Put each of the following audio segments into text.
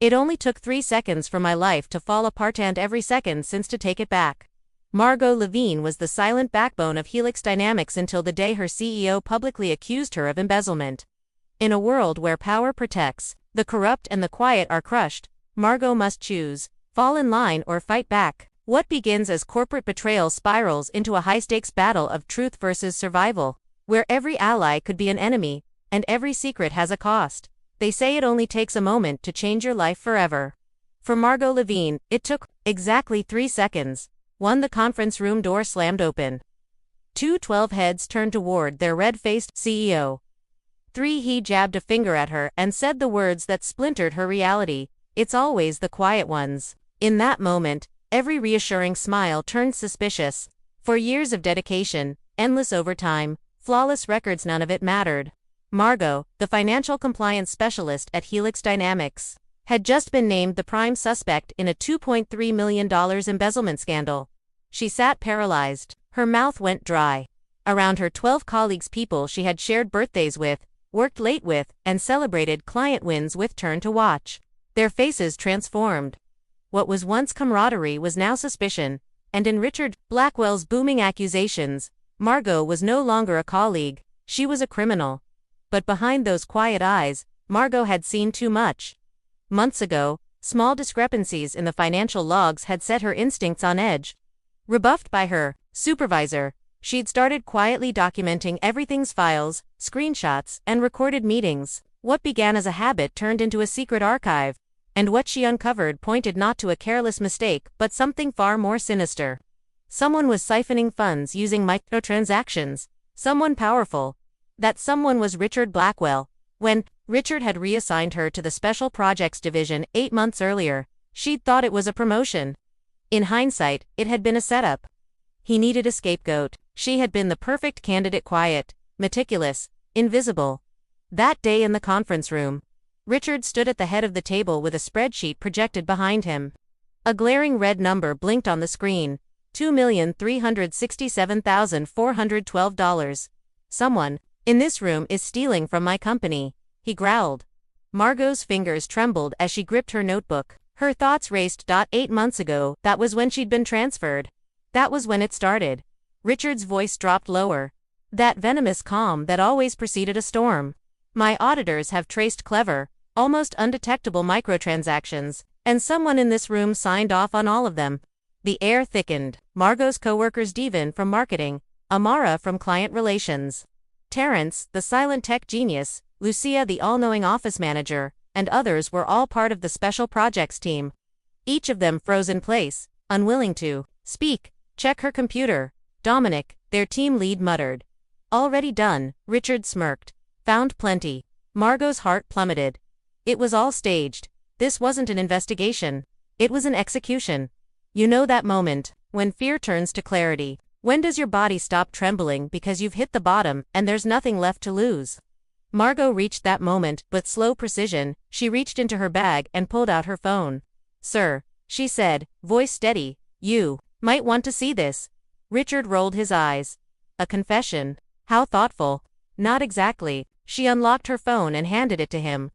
It only took 3 seconds for my life to fall apart and every second since to take it back. Margot Levine was the silent backbone of Helix Dynamics until the day her CEO publicly accused her of embezzlement. In a world where power protects, the corrupt and the quiet are crushed, Margot must choose, fall in line or fight back. What begins as corporate betrayal spirals into a high-stakes battle of truth versus survival, where every ally could be an enemy, and every secret has a cost. They say it only takes a moment to change your life forever. For Margot Levine, it took exactly 3 seconds. 1. The conference room door slammed open. 2. 12 heads turned toward their red-faced CEO. 3. He jabbed a finger at her and said the words that splintered her reality. It's always the quiet ones. In that moment, every reassuring smile turned suspicious. For years of dedication, endless overtime, flawless records, none of it mattered. Margot, the financial compliance specialist at Helix Dynamics, had just been named the prime suspect in a $2.3 million embezzlement scandal. She sat paralyzed. Her mouth went dry. Around her 12 colleagues, people she had shared birthdays with, worked late with, and celebrated client wins with, turned to watch. Their faces transformed. What was once camaraderie was now suspicion, and in Richard Blackwell's booming accusations, Margot was no longer a colleague, she was a criminal. But behind those quiet eyes, Margot had seen too much. Months ago, small discrepancies in the financial logs had set her instincts on edge. Rebuffed by her supervisor, she'd started quietly documenting everything's files, screenshots, and recorded meetings. What began as a habit turned into a secret archive, and what she uncovered pointed not to a careless mistake but something far more sinister. Someone was siphoning funds using microtransactions. Someone powerful. That someone was Richard Blackwell. When Richard had reassigned her to the Special Projects Division 8 months earlier, she'd thought it was a promotion. In hindsight, it had been a setup. He needed a scapegoat. She had been the perfect candidate, quiet, meticulous, invisible. That day in the conference room, Richard stood at the head of the table with a spreadsheet projected behind him. A glaring red number blinked on the screen, $2,367,412. Someone in this room is stealing from my company, he growled. Margot's fingers trembled as she gripped her notebook. Her thoughts raced. 8 months ago, that was when she'd been transferred. That was when it started. Richard's voice dropped lower. That venomous calm that always preceded a storm. My auditors have traced clever, almost undetectable microtransactions, and someone in this room signed off on all of them. The air thickened. Margot's co-workers, Devin from marketing, Amara from client relations, Terrence, the silent tech genius, Lucia, the all-knowing office manager, and others were all part of the special projects team. Each of them froze in place, unwilling to speak. Check her computer. Dominic, their team lead, muttered. Already done. Richard smirked. Found plenty. Margot's heart plummeted. It was all staged. This wasn't an investigation. It was an execution. You know that moment, when fear turns to clarity. When does your body stop trembling because you've hit the bottom and there's nothing left to lose? Margot reached that moment with slow precision. She reached into her bag and pulled out her phone. Sir, she said, voice steady, you might want to see this. Richard rolled his eyes. A confession? How thoughtful. Not exactly. She unlocked her phone and handed it to him.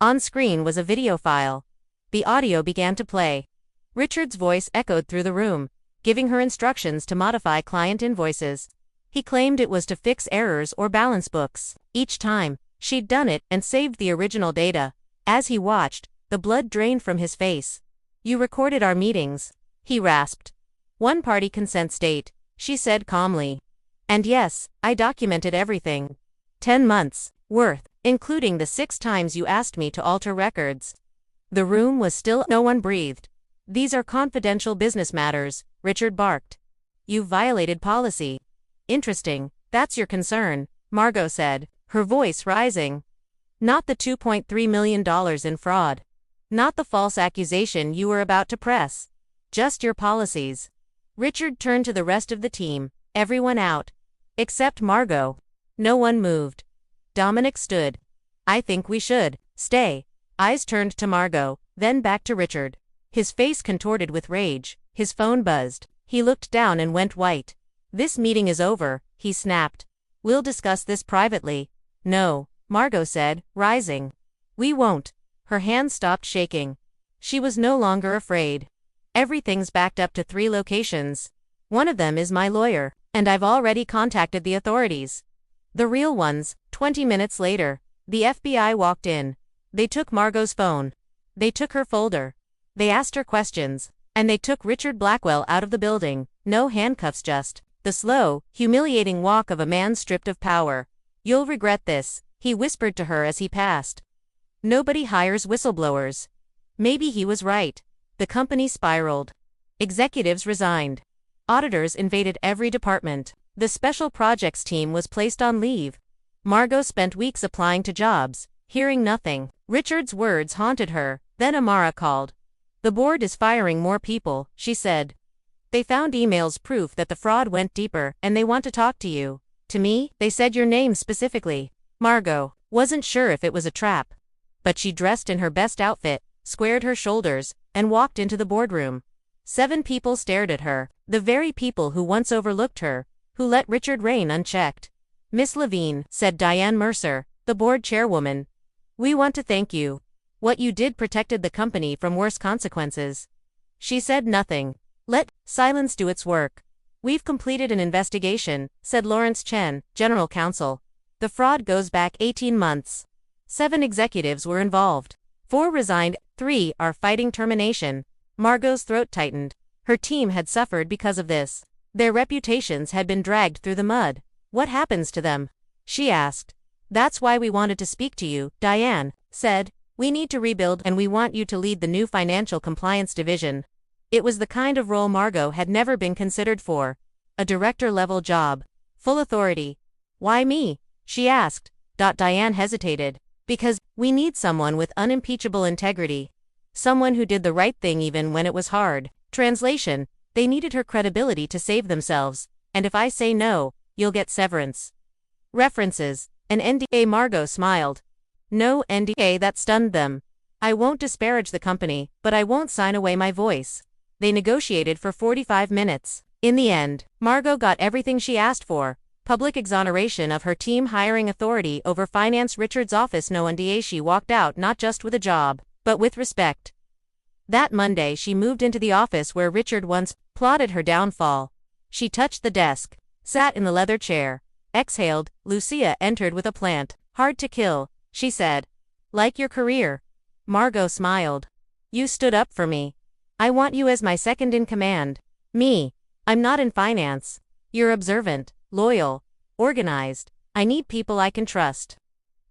On screen was a video file. The audio began to play. Richard's voice echoed through the room, giving her instructions to modify client invoices. He claimed it was to fix errors or balance books. Each time, she'd done it and saved the original data. As he watched, the blood drained from his face. You recorded our meetings, he rasped. One-party consent state, she said calmly. And yes, I documented everything. 10 months worth, including the 6 times you asked me to alter records. The room was still. No one breathed. These are confidential business matters, Richard barked. You violated policy. Interesting, that's your concern, Margot said, her voice rising. Not the $2.3 million in fraud. Not the false accusation you were about to press. Just your policies. Richard turned to the rest of the team, everyone out. Except Margot. No one moved. Dominic stood. I think we should stay. Eyes turned to Margot, then back to Richard. His face contorted with rage. His phone buzzed. He looked down and went white. This meeting is over, he snapped. We'll discuss this privately. No, Margot said, rising. We won't. Her hands stopped shaking. She was no longer afraid. Everything's backed up to 3 locations. One of them is my lawyer, and I've already contacted the authorities. The real ones. 20 minutes later, the FBI walked in. They took Margot's phone. They took her folder. They asked her questions. And they took Richard Blackwell out of the building. No handcuffs, just the slow, humiliating walk of a man stripped of power. You'll regret this, he whispered to her as he passed. Nobody hires whistleblowers. Maybe he was right. The company spiraled. Executives resigned. Auditors invaded every department. The special projects team was placed on leave. Margot spent weeks applying to jobs, hearing nothing. Richard's words haunted her. Then Amara called. The board is firing more people, she said. They found emails proof that the fraud went deeper, and they want to talk to you. To me, they said your name specifically. Margot wasn't sure if it was a trap. But she dressed in her best outfit, squared her shoulders, and walked into the boardroom. 7 people stared at her, the very people who once overlooked her, who let Richard reign unchecked. Miss Levine, said Diane Mercer, the board chairwoman. We want to thank you. What you did protected the company from worse consequences. She said nothing. Let silence do its work. We've completed an investigation, said Lawrence Chen, general counsel. The fraud goes back 18 months. 7 executives were involved. 4 resigned, 3 are fighting termination. Margot's throat tightened. Her team had suffered because of this. Their reputations had been dragged through the mud. What happens to them? She asked. That's why we wanted to speak to you, Diane said. We need to rebuild and we want you to lead the new financial compliance division. It was the kind of role Margot had never been considered for. A director-level job. Full authority. Why me? She asked. Diane hesitated. Because we need someone with unimpeachable integrity. Someone who did the right thing even when it was hard. Translation, they needed her credibility to save themselves, and if I say no, you'll get severance. References, an NDA. Margot smiled. No NDA. That stunned them. I won't disparage the company, but I won't sign away my voice. They negotiated for 45 minutes. In the end, Margot got everything she asked for. Public exoneration of her team, hiring authority over finance, Richard's office, no NDA. She walked out not just with a job, but with respect. That Monday she moved into the office where Richard once plotted her downfall. She touched the desk, sat in the leather chair, exhaled. Lucia entered with a plant. Hard to kill, she said. Like your career. Margot smiled. You stood up for me. I want you as my second in command. Me. I'm not in finance. You're observant, loyal, organized. I need people I can trust.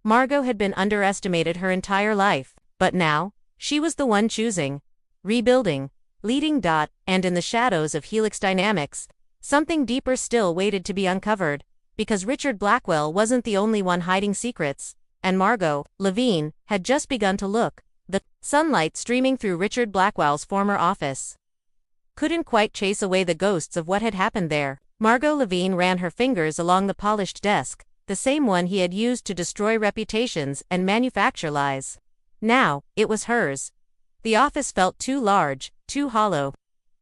Margot had been underestimated her entire life, but now, she was the one choosing, rebuilding, leading. And in the shadows of Helix Dynamics, something deeper still waited to be uncovered, because Richard Blackwell wasn't the only one hiding secrets, and Margot Levine had just begun to look. The sunlight streaming through Richard Blackwell's former office couldn't quite chase away the ghosts of what had happened there. Margot Levine ran her fingers along the polished desk, the same one he had used to destroy reputations and manufacture lies. Now, it was hers. The office felt too large, too hollow.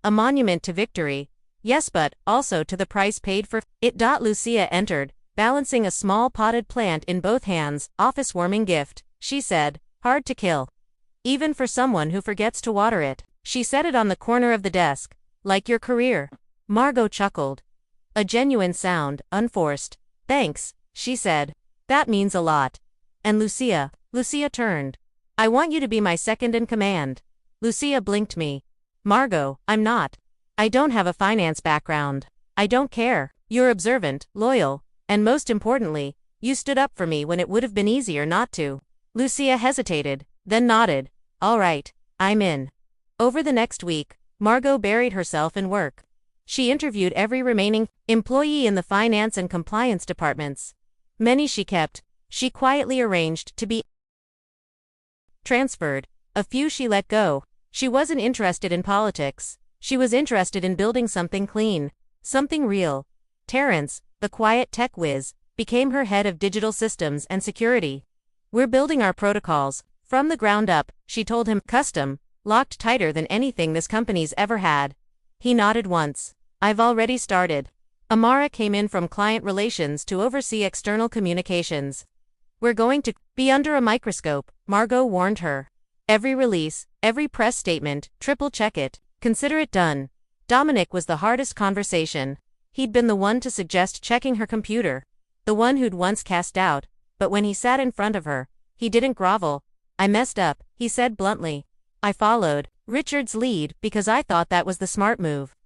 A monument to victory. Yes, but also to the price paid for it. Lucia entered, balancing a small potted plant in both hands. Office warming gift, she said. Hard to kill. Even for someone who forgets to water it. She set it on the corner of the desk. Like your career. Margot chuckled. A genuine sound, unforced. Thanks, she said. That means a lot. And Lucia turned. I want you to be my second in command. Lucia blinked me. Margot, I'm not. I don't have a finance background. I don't care. You're observant, loyal, and most importantly, you stood up for me when it would have been easier not to. Lucia hesitated, then nodded. All right, I'm in. Over the next week, Margot buried herself in work. She interviewed every remaining employee in the finance and compliance departments. Many she kept. She quietly arranged to be transferred. A few she let go. She wasn't interested in politics. She was interested in building something clean, something real. Terrence, the quiet tech whiz, became her head of digital systems and security. We're building our protocols from the ground up, she told him. Custom, locked tighter than anything this company's ever had. He nodded once. I've already started. Amara came in from client relations to oversee external communications. We're going to be under a microscope, Margot warned her. Every release, every press statement, triple check it. Consider it done. Dominic was the hardest conversation. He'd been the one to suggest checking her computer. The one who'd once cast doubt, but when he sat in front of her, he didn't grovel. I messed up, he said bluntly. I followed Richard's lead because I thought that was the smart move.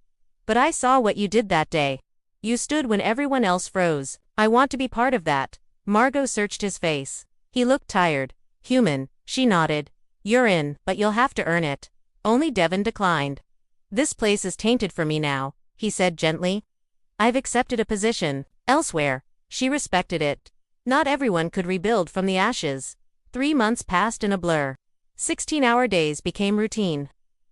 But I saw what you did that day. You stood when everyone else froze. I want to be part of that. Margot searched his face. He looked tired. Human, she nodded. You're in, but you'll have to earn it. Only Devon declined. This place is tainted for me now, he said gently. I've accepted a position elsewhere. She respected it. Not everyone could rebuild from the ashes. 3 months passed in a blur. 16-hour days became routine.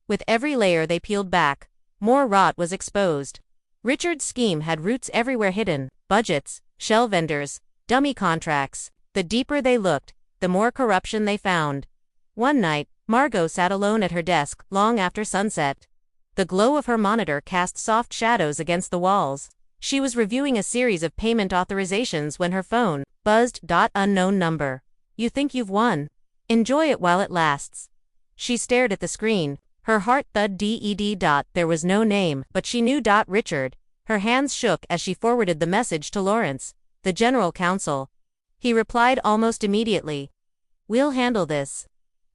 With every layer they peeled back, more rot was exposed. Richard's scheme had roots everywhere hidden: budgets, shell vendors, dummy contracts. The deeper they looked, the more corruption they found. One night, Margot sat alone at her desk long after sunset. The glow of her monitor cast soft shadows against the walls. She was reviewing a series of payment authorizations when her phone buzzed. Unknown number. You think you've won? Enjoy it while it lasts. She stared at the screen. Her heart thud dead. There was no name, but she knew. Richard. Her hands shook as she forwarded the message to Lawrence, the general counsel. He replied almost immediately. We'll handle this.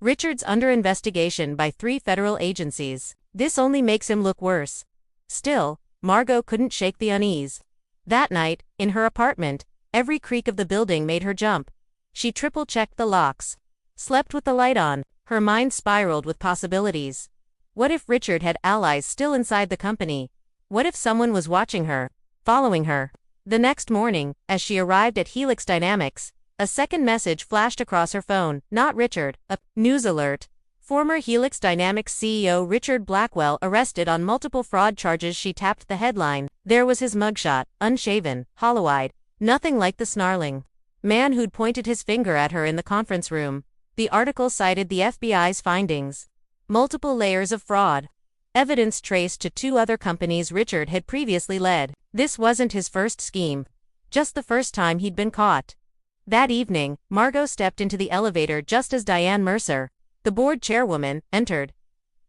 Richard's under investigation by 3 federal agencies. This only makes him look worse. Still, Margot couldn't shake the unease. That night, in her apartment, every creak of the building made her jump. She triple-checked the locks. Slept with the light on. Her mind spiraled with possibilities. What if Richard had allies still inside the company? What if someone was watching her, following her? The next morning, as she arrived at Helix Dynamics, a second message flashed across her phone. Not Richard. A news alert. Former Helix Dynamics CEO Richard Blackwell arrested on multiple fraud charges. She tapped the headline. There was his mugshot, unshaven, hollow-eyed, nothing like the snarling man who'd pointed his finger at her in the conference room. The article cited the FBI's findings. Multiple layers of fraud. Evidence traced to 2 other companies Richard had previously led. This wasn't his first scheme. Just the first time he'd been caught. That evening, Margot stepped into the elevator just as Diane Mercer, the board chairwoman, entered.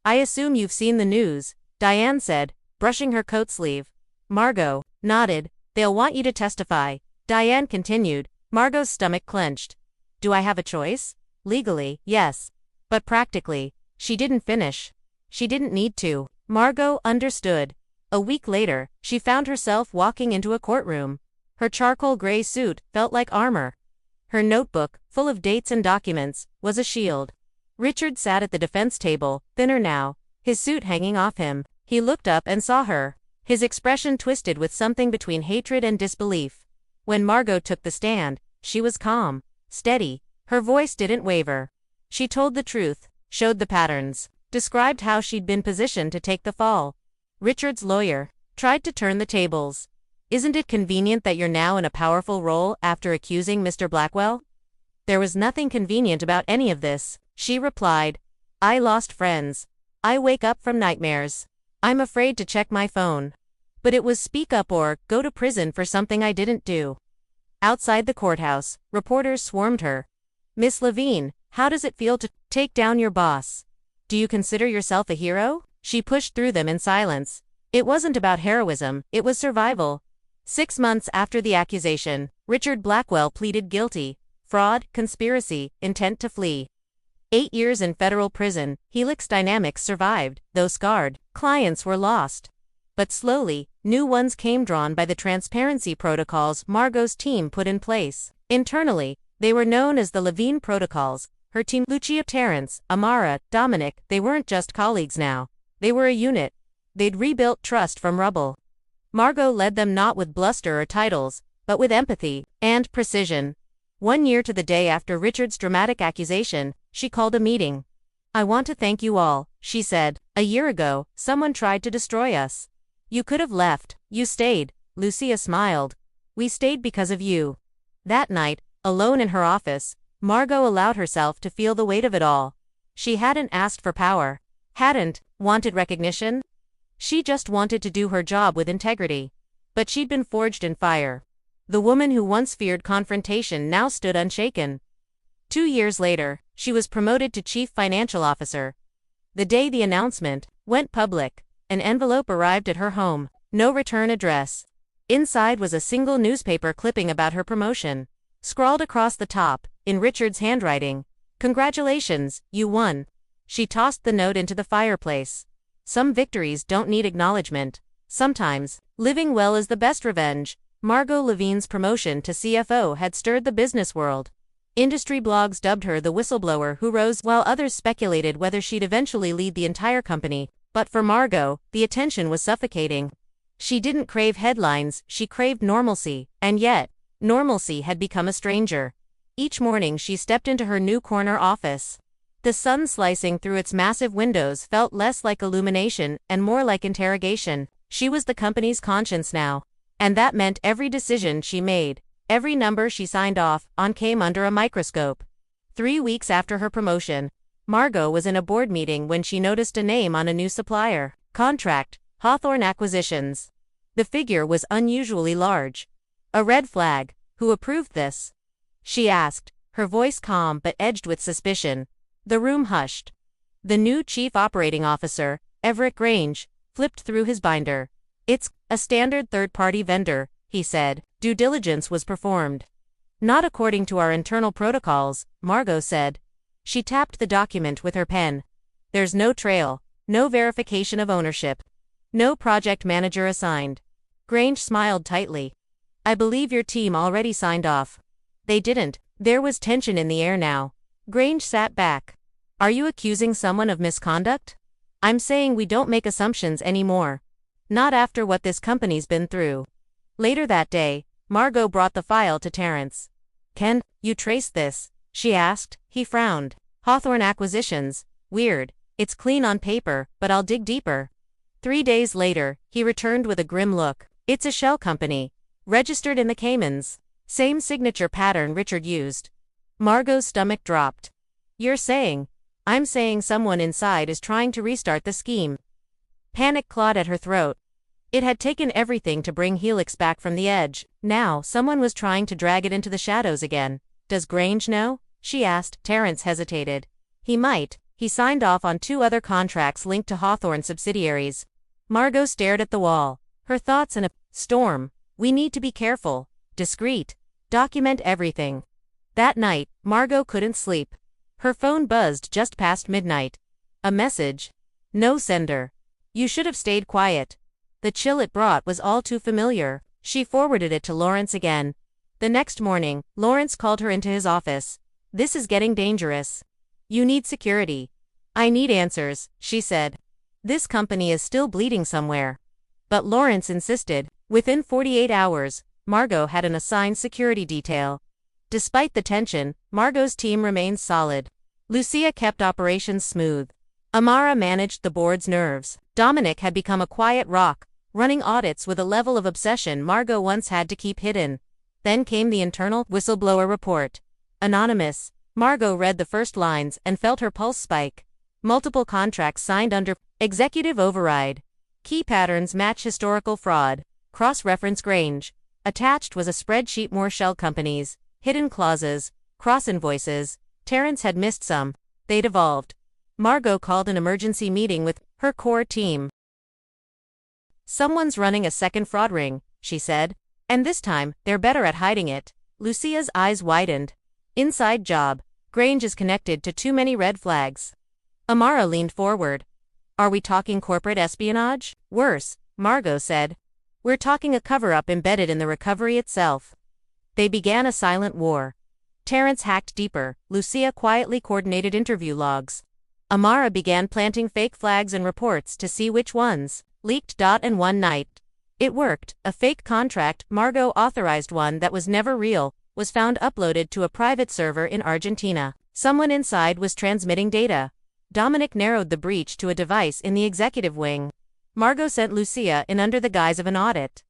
I assume you've seen the news, Diane said, brushing her coat sleeve. Margot nodded. They'll want you to testify. Diane continued. Margot's stomach clenched. Do I have a choice? Legally, yes. But practically, she didn't finish. She didn't need to. Margot understood. A week later, she found herself walking into a courtroom. Her charcoal gray suit felt like armor. Her notebook, full of dates and documents, was a shield. Richard sat at the defense table, thinner now, his suit hanging off him. He looked up and saw her. His expression twisted with something between hatred and disbelief. When Margot took the stand, she was calm, steady. Her voice didn't waver. She told the truth, showed the patterns, described how she'd been positioned to take the fall. Richard's lawyer tried to turn the tables. Isn't it convenient that you're now in a powerful role after accusing Mr. Blackwell? There was nothing convenient about any of this, she replied. I lost friends. I wake up from nightmares. I'm afraid to check my phone. But it was speak up or go to prison for something I didn't do. Outside the courthouse, reporters swarmed her. Miss Levine, how does it feel to take down your boss? Do you consider yourself a hero? She pushed through them in silence. It wasn't about heroism, it was survival. 6 months after the accusation, Richard Blackwell pleaded guilty. Fraud, conspiracy, intent to flee. 8 years in federal prison, Helix Dynamics survived, though scarred. Clients were lost. But slowly, new ones came, drawn by the transparency protocols Margot's team put in place. Internally, they were known as the Levine Protocols. Her team, Lucia, Terrence, Amara, Dominic, they weren't just colleagues now. They were a unit. They'd rebuilt trust from rubble. Margot led them not with bluster or titles, but with empathy and precision. 1 year to the day after Richard's dramatic accusation, she called a meeting. I want to thank you all, she said. A year ago, someone tried to destroy us. You could have left. You stayed. Lucia smiled. We stayed because of you. That night, alone in her office, Margot allowed herself to feel the weight of it all. She hadn't asked for power. Hadn't wanted recognition. She just wanted to do her job with integrity. But she'd been forged in fire. The woman who once feared confrontation now stood unshaken. 2 years later, she was promoted to Chief Financial Officer. The day the announcement went public, an envelope arrived at her home. No return address. Inside was a single newspaper clipping about her promotion. Scrawled across the top, in Richard's handwriting, "Congratulations, you won." She tossed the note into the fireplace. Some victories don't need acknowledgement. Sometimes, living well is the best revenge. Margot Levine's promotion to CFO had stirred the business world. Industry blogs dubbed her the whistleblower who rose, while others speculated whether she'd eventually lead the entire company. But for Margot, the attention was suffocating. She didn't crave headlines, she craved normalcy, and yet, normalcy had become a stranger. Each morning she stepped into her new corner office. The sun slicing through its massive windows felt less like illumination and more like interrogation. She was the company's conscience now. And that meant every decision she made, every number she signed off on came under a microscope. 3 weeks after her promotion, Margot was in a board meeting when she noticed a name on a new supplier contract, Hawthorne Acquisitions. The figure was unusually large. A red flag. Who approved this? She asked, her voice calm but edged with suspicion. The room hushed. The new chief operating officer, Everett Grange, flipped through his binder. "It's a standard third-party vendor," he said. "Due diligence was performed." "Not according to our internal protocols," Margot said. She tapped the document with her pen. "There's no trail, no verification of ownership. No project manager assigned." Grange smiled tightly. "I believe your team already signed off." They didn't. There was tension in the air now. Grange sat back. "Are you accusing someone of misconduct?" "I'm saying we don't make assumptions anymore. Not after what this company's been through." Later that day, Margot brought the file to Terrence. "Can you trace this?" she asked. He frowned. "Hawthorne Acquisitions. Weird. It's clean on paper, but I'll dig deeper." 3 days later, he returned with a grim look. "It's a shell company. Registered in the Caymans. Same signature pattern Richard used." Margot's stomach dropped. "You're saying?" "I'm saying someone inside is trying to restart the scheme." Panic clawed at her throat. It had taken everything to bring Helix back from the edge. Now, someone was trying to drag it into the shadows again. "Does Grange know?" she asked. Terrence hesitated. "He might. He signed off on 2 other contracts linked to Hawthorne subsidiaries." Margot stared at the wall. Her thoughts in a storm. "We need to be careful. Discreet. Document everything." That night, Margot couldn't sleep. Her phone buzzed just past midnight. A message. No sender. "You should have stayed quiet." The chill it brought was all too familiar. She forwarded it to Lawrence again. The next morning, Lawrence called her into his office. "This is getting dangerous. You need security." "I need answers," she said. "This company is still bleeding somewhere." But Lawrence insisted. Within 48 hours, Margot had an assigned security detail. Despite the tension, Margot's team remained solid. Lucia kept operations smooth. Amara managed the board's nerves. Dominic had become a quiet rock, running audits with a level of obsession Margot once had to keep hidden. Then came the internal whistleblower report. Anonymous. Margot read the first lines and felt her pulse spike. Multiple contracts signed under executive override. Key patterns match historical fraud. Cross-reference Grange. Attached was a spreadsheet more shell companies. Hidden clauses. Cross-invoices. Terrence had missed some. They'd evolved. Margot called an emergency meeting with her core team. "Someone's running a second fraud ring," she said. "And this time, they're better at hiding it." Lucia's eyes widened. "Inside job. Grange is connected to too many red flags." Amara leaned forward. "Are we talking corporate espionage?" "Worse," Margot said. "We're talking a cover-up embedded in the recovery itself." They began a silent war. Terrence hacked deeper. Lucia quietly coordinated interview logs. Amara began planting fake flags and reports to see which ones leaked. And one night, it worked. A fake contract, Margot authorized one that was never real, was found uploaded to a private server in Argentina. Someone inside was transmitting data. Dominic narrowed the breach to a device in the executive wing. Margot sent Lucia in under the guise of an audit.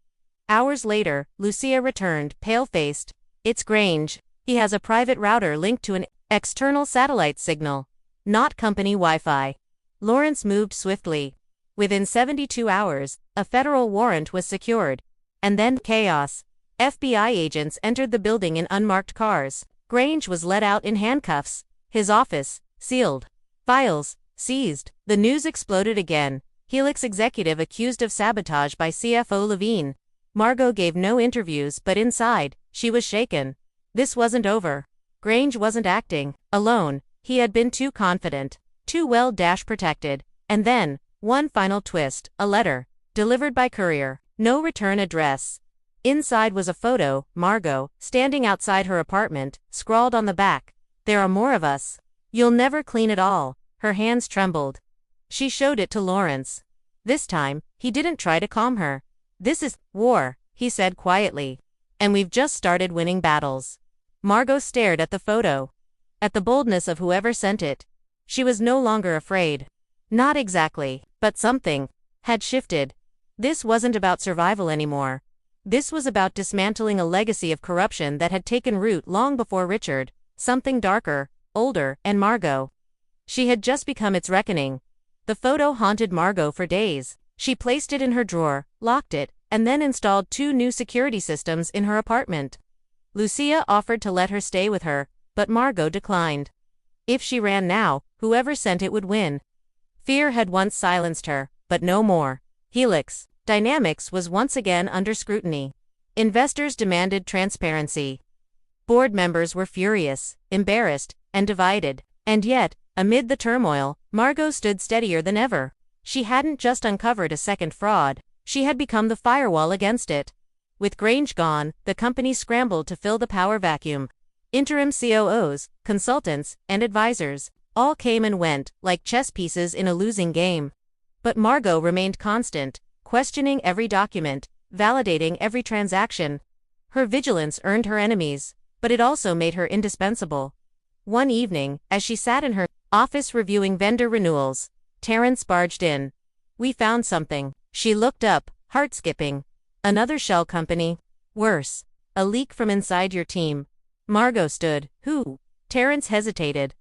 Hours later, Lucia returned, pale-faced. "It's Grange. He has a private router linked to an external satellite signal. Not company Wi-Fi." Lawrence moved swiftly. Within 72 hours, a federal warrant was secured. And then chaos. FBI agents entered the building in unmarked cars. Grange was let out in handcuffs. His office, sealed. Files, seized. The news exploded again. Helix executive accused of sabotage by CFO Levine. Margot gave no interviews, but inside, she was shaken. This wasn't over. Grange wasn't acting alone. He had been too confident, too well protected. And then, one final twist, a letter, delivered by courier, no return address. Inside was a photo, Margot, standing outside her apartment, scrawled on the back, "There are more of us. You'll never clean it all." Her hands trembled. She showed it to Lawrence. This time, he didn't try to calm her. "This is war," he said quietly. "And we've just started winning battles." Margot stared at the photo. At the boldness of whoever sent it. She was no longer afraid. Not exactly, but something had shifted. This wasn't about survival anymore. This was about dismantling a legacy of corruption that had taken root long before Richard, something darker, older, and Margot. She had just become its reckoning. The photo haunted Margot for days. She placed it in her drawer, locked it, and then installed 2 new security systems in her apartment. Lucia offered to let her stay with her, but Margot declined. If she ran now, whoever sent it would win. Fear had once silenced her, but no more. Helix Dynamics was once again under scrutiny. Investors demanded transparency. Board members were furious, embarrassed, and divided. And yet, amid the turmoil, Margot stood steadier than ever. She hadn't just uncovered a second fraud, she had become the firewall against it. With Grange gone, the company scrambled to fill the power vacuum. Interim COOs, consultants, and advisors all came and went, like chess pieces in a losing game. But Margot remained constant, questioning every document, validating every transaction. Her vigilance earned her enemies, but it also made her indispensable. One evening, as she sat in her office reviewing vendor renewals, Terrence barged in. "We found something." She looked up, heart skipping. "Another shell company? Worse. A leak from inside your team." Margot stood. "Who?" Terrence hesitated.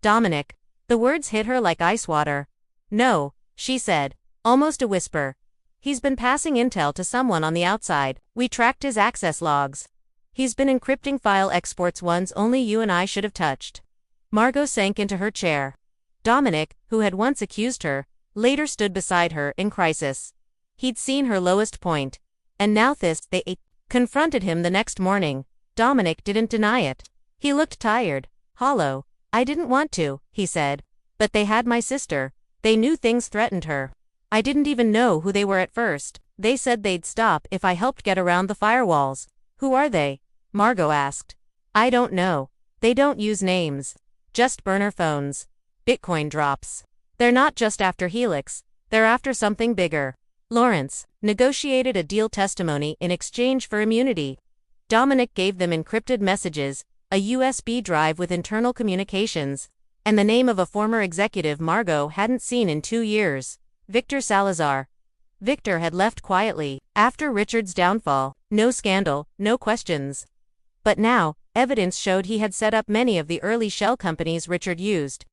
"Dominic." The words hit her like ice water. "No," she said, almost a whisper. "He's been passing intel to someone on the outside. We tracked his access logs. He's been encrypting file exports ones only you and I should have touched." Margot sank into her chair. Dominic, who had once accused her, later stood beside her in crisis. He'd seen her lowest point. And now they confronted him the next morning. Dominic didn't deny it. He looked tired, hollow. "I didn't want to," he said. "But they had my sister. They knew things threatened her. I didn't even know who they were at first. They said they'd stop if I helped get around the firewalls." "Who are they?" Margot asked. "I don't know. They don't use names. Just burner phones. Bitcoin drops. They're not just after Helix. They're after something bigger." Lawrence negotiated a deal testimony in exchange for immunity. Dominic gave them encrypted messages, a USB drive with internal communications, and the name of a former executive Margot hadn't seen in 2 years. Victor Salazar. Victor had left quietly, after Richard's downfall, no scandal, no questions. But now, evidence showed he had set up many of the early shell companies Richard used.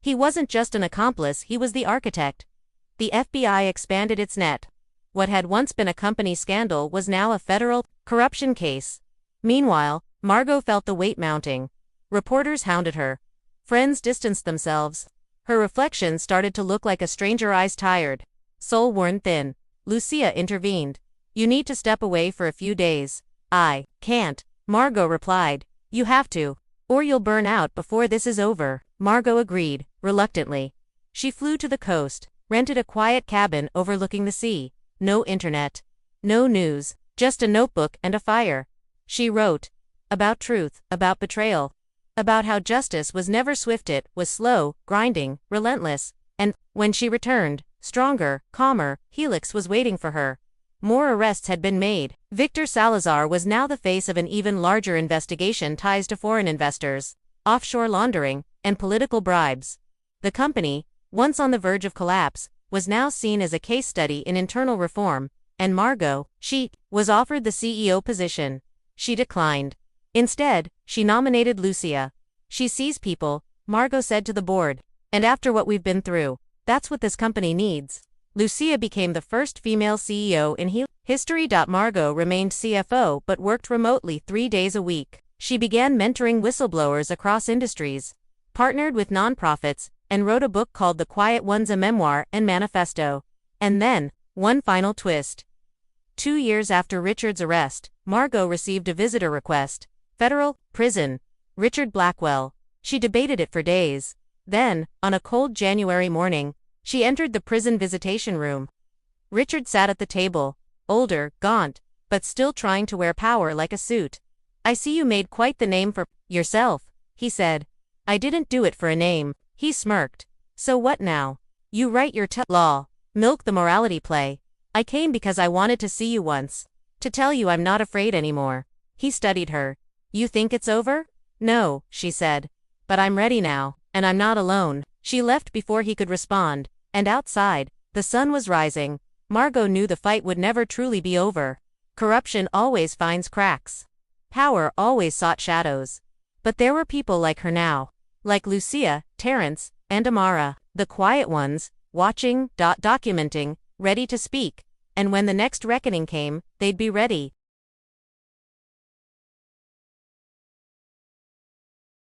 He wasn't just an accomplice, he was the architect. The FBI expanded its net. What had once been a company scandal was now a federal corruption case. Meanwhile, Margot felt the weight mounting. Reporters hounded her. Friends distanced themselves. Her reflection started to look like a stranger eyes tired, soul worn thin. Lucia intervened. "You need to step away for a few days." "I can't," Margot replied. "You have to, or you'll burn out before this is over." Margot agreed, reluctantly. She flew to the coast, rented a quiet cabin overlooking the sea. No internet. No news, just a notebook and a fire. She wrote. About truth, about betrayal. About how justice was never swift, it was slow, grinding, relentless. And, when she returned, stronger, calmer, Helix was waiting for her. More arrests had been made. Victor Salazar was now the face of an even larger investigation, ties to foreign investors, offshore laundering, and political bribes. The company, once on the verge of collapse, was now seen as a case study in internal reform, and Margot, she was offered the CEO position. She declined. Instead, she nominated Lucia. "She sees people," Margot said to the board. "And after what we've been through, that's what this company needs." Lucia became the first female CEO in history. Margot remained CFO but worked remotely 3 days a week. She began mentoring whistleblowers across industries, partnered with nonprofits, and wrote a book called The Quiet Ones, a memoir and manifesto. And then, one final twist. 2 years after Richard's arrest, Margot received a visitor request. Federal prison. Richard Blackwell. She debated it for days. Then, on a cold January morning, she entered the prison visitation room. Richard sat at the table, older, gaunt, but still trying to wear power like a suit. "I see you made quite the name for yourself," he said. "I didn't do it for a name," he smirked. "So what now? You write your law, milk the morality play. I came because I wanted to see you once. To tell you I'm not afraid anymore." He studied her. "You think it's over?" "No," she said. "But I'm ready now, and I'm not alone." She left before he could respond, and outside, the sun was rising. Margot knew the fight would never truly be over. Corruption always finds cracks. Power always sought shadows. But there were people like her now. Like Lucia, Terrence, and Amara, the quiet ones, watching, documenting, ready to speak. And when the next reckoning came, they'd be ready.